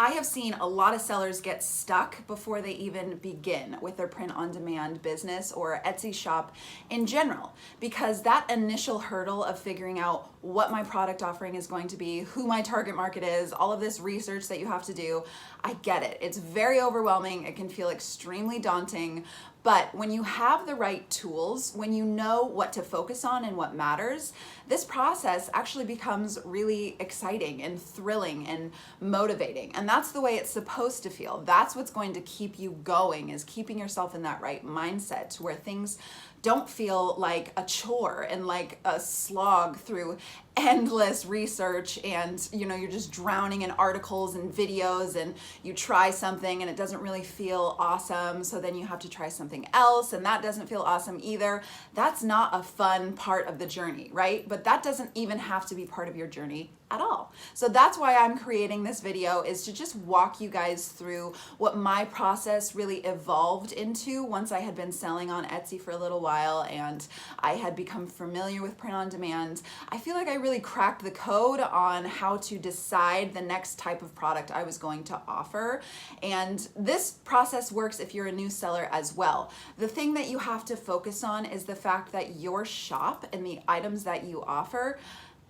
I have seen a lot of sellers get stuck before they even begin with their print on demand business or Etsy shop in general, because that initial hurdle of figuring out what my product offering is going to be, who my target market is, all of this research that you have to do, I get it. It's very overwhelming. It can feel extremely daunting. But when you have the right tools, when you know what to focus on and what matters, this process actually becomes really exciting and thrilling and motivating. And that's the way it's supposed to feel. That's what's going to keep you going, is keeping yourself in that right mindset to where things don't feel like a chore and like a slog through endless research, and you're just drowning in articles and videos, and you try something and it doesn't really feel awesome, so then you have to try something else and that doesn't feel awesome either. That's not a fun part of the journey, right? But that doesn't even have to be part of your journey at all. So that's why I'm creating this video, is to just walk you guys through what my process really evolved into once I had been selling on Etsy for a little while and I had become familiar with print on demand. I feel like I really cracked the code on how to decide the next type of product I was going to offer. And this process works if you're a new seller as well. The thing that you have to focus on is the fact that your shop and the items that you offer,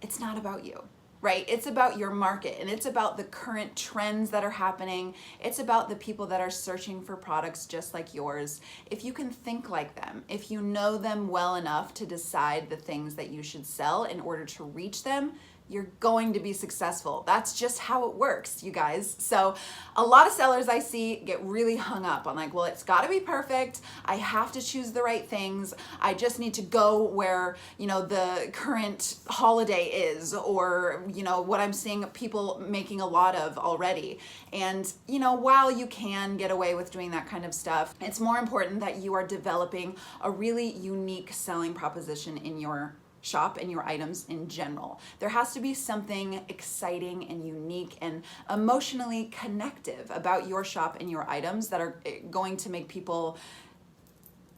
it's not about you. Right? It's about your market, and it's about the current trends that are happening. It's about the people that are searching for products just like yours. If you can think like them, if you know them well enough to decide the things that you should sell in order to reach them, you're going to be successful. That's just how it works, you guys. So a lot of sellers I see get really hung up on like, well, it's gotta be perfect. I have to choose the right things. I just need to go where, the current holiday is, or, what I'm seeing people making a lot of already. And, while you can get away with doing that kind of stuff, it's more important that you are developing a really unique selling proposition in your shop and your items in general. There has to be something exciting and unique and emotionally connective about your shop and your items that are going to make people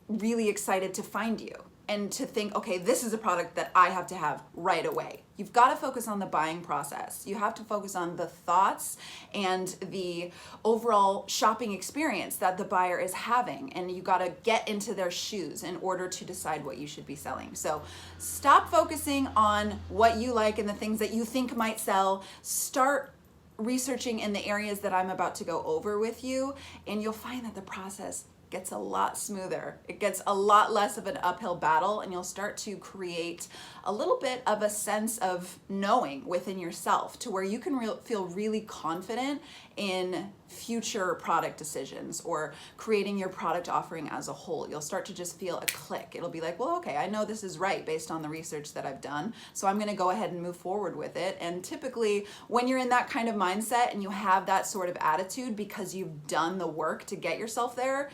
really excited to find you and to think, okay, this is a product that I have to have right away. You've got to focus on the buying process. You have to focus on the thoughts and the overall shopping experience that the buyer is having. And you got to get into their shoes in order to decide what you should be selling. So stop focusing on what you like and the things that you think might sell. Start researching in the areas that I'm about to go over with you, and you'll find that the process gets a lot smoother. It gets a lot less of an uphill battle, and you'll start to create a little bit of a sense of knowing within yourself to where you can feel really confident in future product decisions or creating your product offering as a whole. You'll start to just feel a click. It'll be like, well, okay, I know this is right based on the research that I've done, so I'm gonna go ahead and move forward with it. And typically when you're in that kind of mindset and you have that sort of attitude because you've done the work to get yourself there,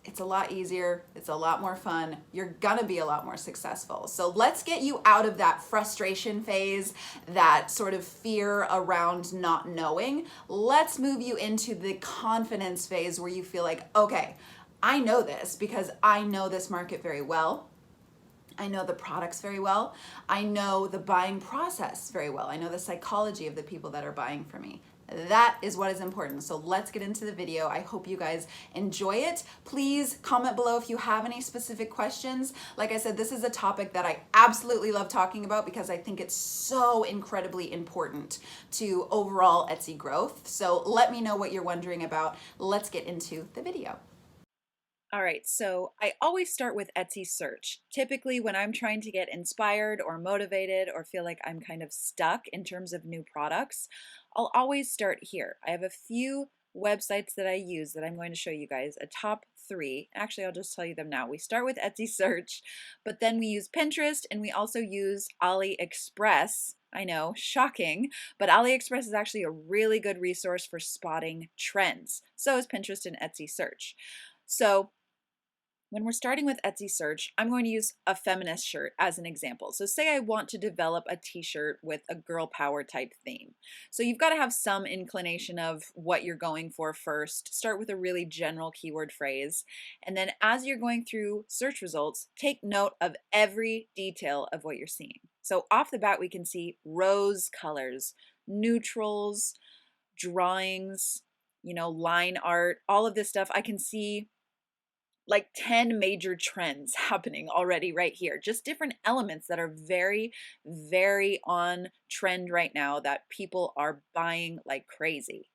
it's a lot easier, it's a lot more fun, you're gonna be a lot more successful. So let's get you out of that frustration phase, that sort of fear around not knowing. Let's move you into the confidence phase where you feel like, okay, I know this because I know this market very well. I know the products very well. I know the buying process very well. I know the psychology of the people that are buying from me. That is what is important. So let's get into the video. I hope you guys enjoy it. Please comment below if you have any specific questions. Like I said, this is a topic that I absolutely love talking about because I think it's so incredibly important to overall Etsy growth. So let me know what you're wondering about. Let's get into the video. All right, so I always start with Etsy search. Typically when I'm trying to get inspired or motivated or feel like I'm kind of stuck in terms of new products, I'll always start here. I have a few websites that I use that I'm going to show you guys, a top 3. Actually, I'll just tell you them now. We start with Etsy search, but then we use Pinterest, and we also use Aliexpress. I know, shocking, but Aliexpress is actually a really good resource for spotting trends. So is Pinterest and Etsy search. So when we're starting with Etsy search, I'm going to use a feminist shirt as an example. So say I want to develop a t-shirt with a girl power type theme. So you've got to have some inclination of what you're going for first. Start with a really general keyword phrase. And then as you're going through search results, take note of every detail of what you're seeing. So off the bat, we can see rose colors, neutrals, drawings, line art, all of this stuff. I can see like 10 major trends happening already right here. Just different elements that are very, very on trend right now that people are buying like crazy.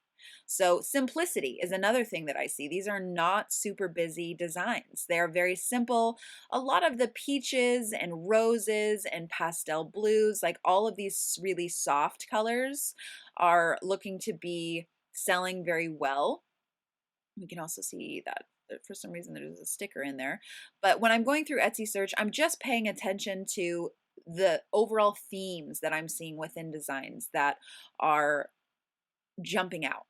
So, simplicity is another thing that I see. These are not super busy designs. They are very simple. A lot of the peaches and roses and pastel blues, like all of these really soft colors, are looking to be selling very well. We can also see that for some reason there's a sticker in there. But when I'm going through Etsy search, I'm just paying attention to the overall themes that I'm seeing within designs that are jumping out,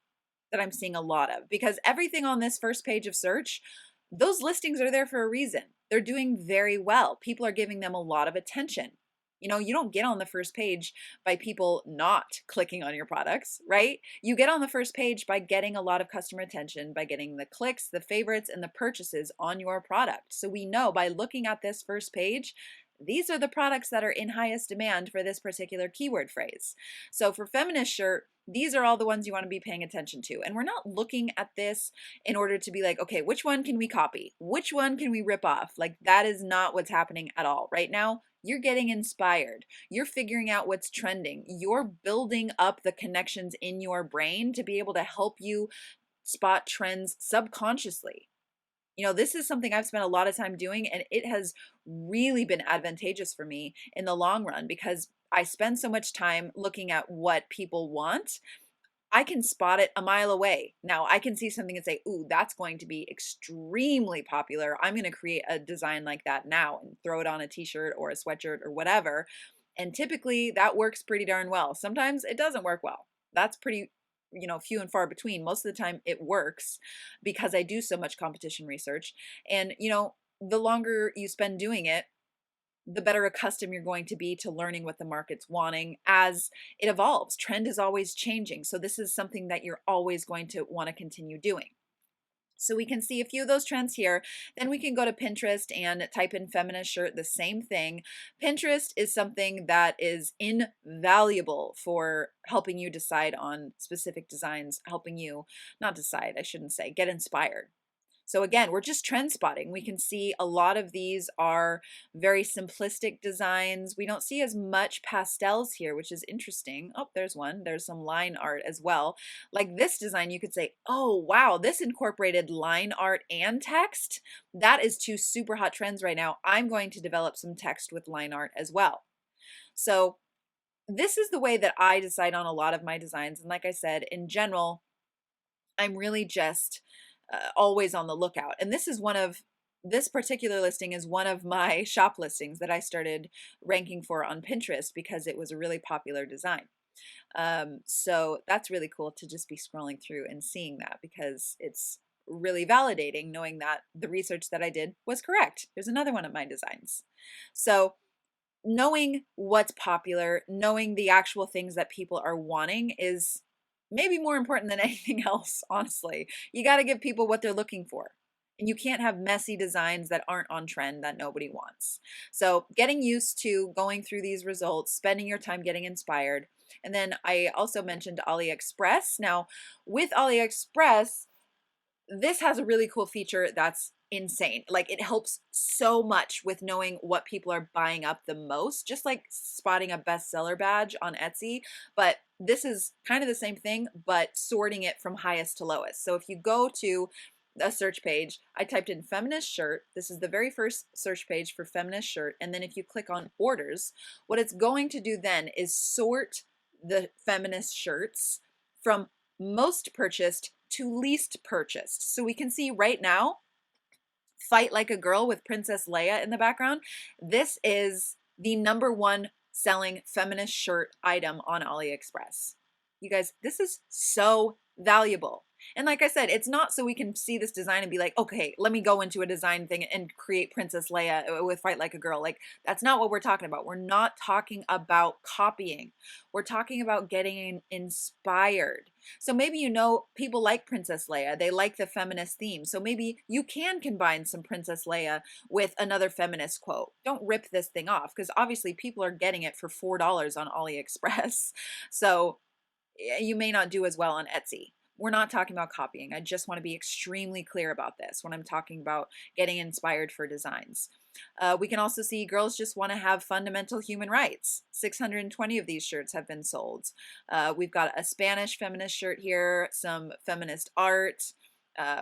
that I'm seeing a lot of, because everything on this first page of search, those listings are there for a reason. They're doing very well. People are giving them a lot of attention. You don't get on the first page by people not clicking on your products, right? You get on the first page by getting a lot of customer attention, by getting the clicks, the favorites, and the purchases on your product. So we know by looking at this first page, these are the products that are in highest demand for this particular keyword phrase. So for feminist shirt, these are all the ones you want to be paying attention to. And we're not looking at this in order to be like, okay, which one can we copy? Which one can we rip off? Like, that is not what's happening at all. Right now, you're getting inspired. You're figuring out what's trending. You're building up the connections in your brain to be able to help you spot trends subconsciously. This is something I've spent a lot of time doing, and it has really been advantageous for me in the long run because I spend so much time looking at what people want. I can spot it a mile away. Now, I can see something and say, ooh, that's going to be extremely popular. I'm going to create a design like that now and throw it on a t-shirt or a sweatshirt or whatever. And typically that works pretty darn well. Sometimes it doesn't work well. That's pretty, few and far between. Most of the time it works because I do so much competition research. And, the longer you spend doing it, the better accustomed you're going to be to learning what the market's wanting as it evolves. Trend is always changing. So this is something that you're always going to want to continue doing. So we can see a few of those trends here. Then we can go to Pinterest and type in feminist shirt, the same thing. Pinterest is something that is invaluable for helping you decide on specific designs, helping you not decide, I shouldn't say, get inspired. So again, we're just trend spotting. We can see a lot of these are very simplistic designs. We don't see as much pastels here, which is interesting. Oh, there's one. There's some line art as well. Like this design, you could say, oh, wow, this incorporated line art and text. That is two super hot trends right now. I'm going to develop some text with line art as well. So this is the way that I decide on a lot of my designs. And like I said, in general, I'm really just always on the lookout. And this particular listing is one of my shop listings that I started ranking for on Pinterest because it was a really popular design. So that's really cool to just be scrolling through and seeing that because it's really validating knowing that the research that I did was correct. Here's another one of my designs. So knowing what's popular, knowing the actual things that people are wanting is maybe more important than anything else, honestly. You got to give people what they're looking for. And you can't have messy designs that aren't on trend that nobody wants. So, getting used to going through these results, spending your time getting inspired. And then I also mentioned Aliexpress. Now, with Aliexpress, this has a really cool feature that's insane. Like it helps so much with knowing what people are buying up the most, just like spotting a bestseller badge on Etsy. But this is kind of the same thing, but sorting it from highest to lowest. So if you go to a search page, I typed in feminist shirt. This is the very first search page for feminist shirt. And then if you click on orders, what it's going to do then is sort the feminist shirts from most purchased to least purchased. So we can see right now, Fight Like a Girl with Princess Leia in the background. This is the #1 selling feminist shirt item on AliExpress. You guys, this is so valuable. And like I said, it's not so we can see this design and be like, okay, let me go into a design thing and create Princess Leia with Fight Like a Girl. Like, that's not what we're talking about. We're not talking about copying. We're talking about getting inspired. So maybe people like Princess Leia. They like the feminist theme. So maybe you can combine some Princess Leia with another feminist quote. Don't rip this thing off because obviously people are getting it for $4 on AliExpress. So you may not do as well on Etsy. We're not talking about copying. I just want to be extremely clear about this when I'm talking about getting inspired for designs. We can also see girls just want to have fundamental human rights. 620 of these shirts have been sold. We've got a Spanish feminist shirt here, some feminist art.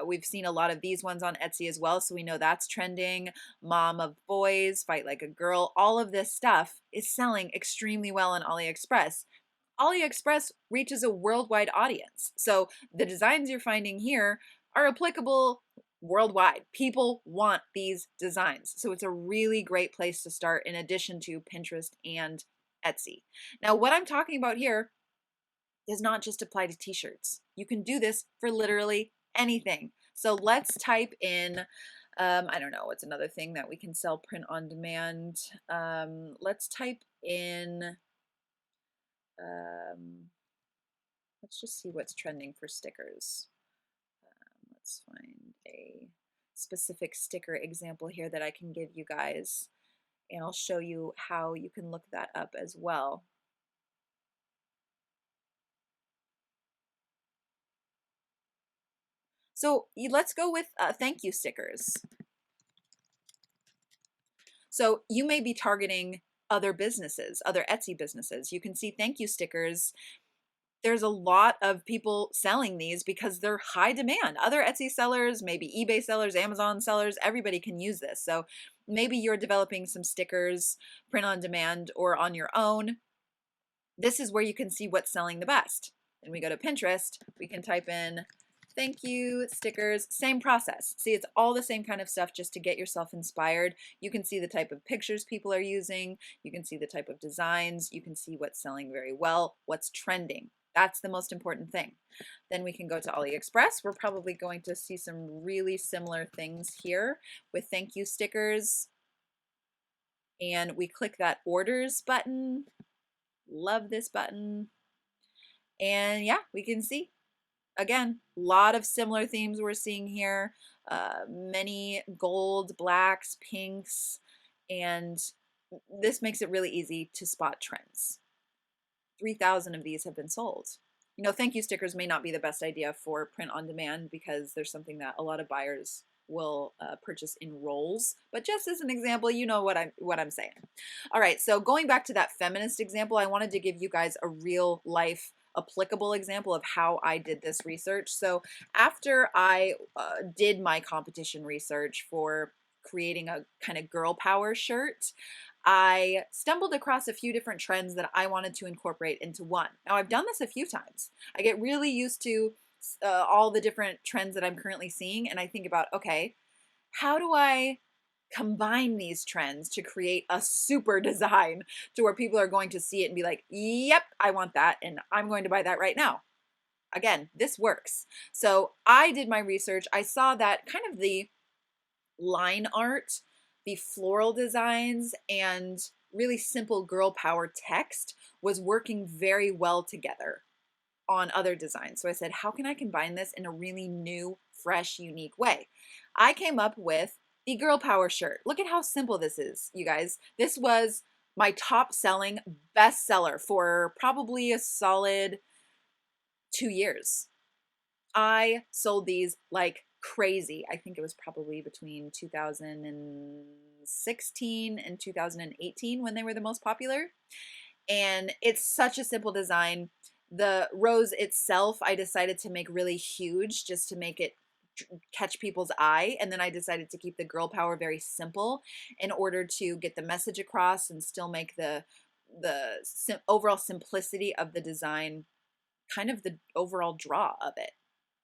We've seen a lot of these ones on Etsy as well, so we know that's trending. Mom of boys, fight like a girl. All of this stuff is selling extremely well on Aliexpress. Aliexpress reaches a worldwide audience. So the designs you're finding here are applicable worldwide. People want these designs. So it's a really great place to start in addition to Pinterest and Etsy. Now, what I'm talking about here does not just apply to t-shirts. You can do this for literally anything. So let's type in, I don't know, what's another thing that we can sell print on demand? Let's type in, let's just see what's trending for stickers. Let's find a specific sticker example here that I can give you guys, and I'll show you how you can look that up as well. So let's go with thank you stickers. So you may be targeting other businesses, other Etsy businesses. You can see thank you stickers. There's a lot of people selling these because they're high demand. Other Etsy sellers, maybe eBay sellers, Amazon sellers, everybody can use this. So maybe you're developing some stickers, print on demand, or on your own. This is where you can see what's selling the best. And we go to Pinterest, we can type in thank you stickers, same process. See, it's all the same kind of stuff just to get yourself inspired. You can see the type of pictures people are using. You can see the type of designs. You can see what's selling very well, what's trending. That's the most important thing. Then we can go to Aliexpress. We're probably going to see some really similar things here with thank you stickers. And we click that orders button. Love this button. And yeah, we can see, again, a lot of similar themes we're seeing here. Many gold, blacks, pinks, and this makes it really easy to spot trends. 3,000 of these have been sold. You know, thank you stickers may not be the best idea for print on demand because there's something that a lot of buyers will purchase in rolls, but just as an example, you know what I'm saying. All right, so going back to that feminist example, I wanted to give you guys a real life applicable example of how I did this research. So after I did my competition research for creating a kind of girl power shirt, I stumbled across a few different trends that I wanted to incorporate into one. Now, I've done this a few times. I get really used to all the different trends that I'm currently seeing, and I think about, okay, how do I combine these trends to create a super design to where people are going to see it and be like, yep, I want that, and I'm going to buy that right now. Again, this works. So I did my research. I saw that kind of the line art, the floral designs, and really simple girl power text was working very well together on other designs. So I said, how can I combine this in a really new, fresh, unique way? I came up with the girl power shirt. Look at how simple this is, you guys. This was my top selling bestseller for probably a solid 2 years. I sold these like crazy. I think it was probably between 2016 and 2018 when they were the most popular. And it's such a simple design. The rose itself, I decided to make really huge just to make it catch people's eye. And then I decided to keep the girl power very simple in order to get the message across and still make the overall simplicity of the design kind of the overall draw of it.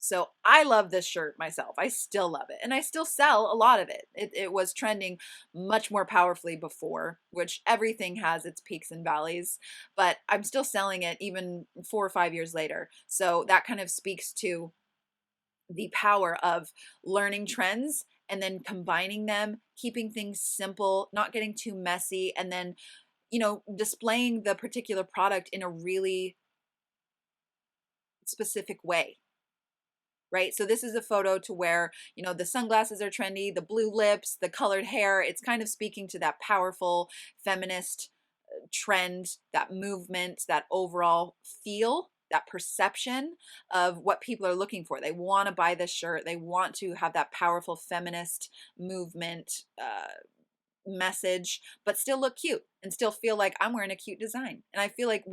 So I love this shirt myself. I still love it. And I still sell a lot of it. It was trending much more powerfully before, which everything has its peaks and valleys, but I'm still selling it even 4 or 5 years later. So that kind of speaks to the power of learning trends and then combining them, keeping things simple, not getting too messy, and then, you know, displaying the particular product in a really specific way. Right? So this is a photo to where, you know, the sunglasses are trendy, the blue lips, the colored hair. It's kind of speaking to that powerful feminist trend, that movement, that overall feel that perception of what people are looking for. They want to buy this shirt. They want to have that powerful feminist movement message, but still look cute and still feel like I'm wearing a cute design. And I feel like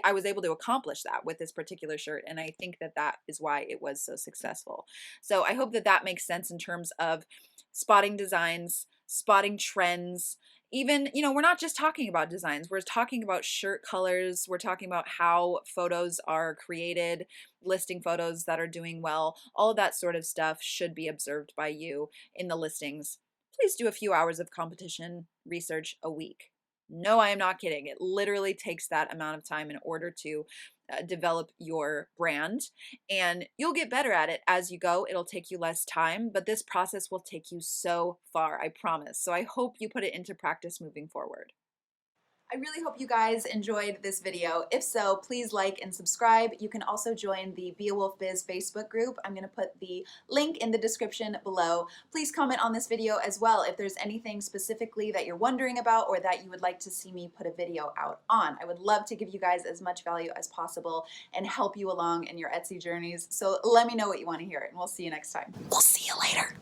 I was able to accomplish that with this particular shirt. And I think that that is why it was so successful. So I hope that that makes sense in terms of spotting designs, spotting trends. Even, we're not just talking about designs, we're talking about shirt colors, we're talking about how photos are created, listing photos that are doing well. All of that sort of stuff should be observed by you in the listings. Please do a few hours of competition research a week. No, I am not kidding. It literally takes that amount of time in order to develop your brand, and you'll get better at it as you go. It'll take you less time, but this process will take you so far, I promise. So I hope you put it into practice moving forward. I really hope you guys enjoyed this video. If so, please like and subscribe. You can also join the Be a Wolf Biz Facebook group. I'm going to put the link in the description below. Please comment on this video as well if there's anything specifically that you're wondering about or that you would like to see me put a video out on. I would love to give you guys as much value as possible and help you along in your Etsy journeys. So let me know what you want to hear, and we'll see you next time. We'll see you later.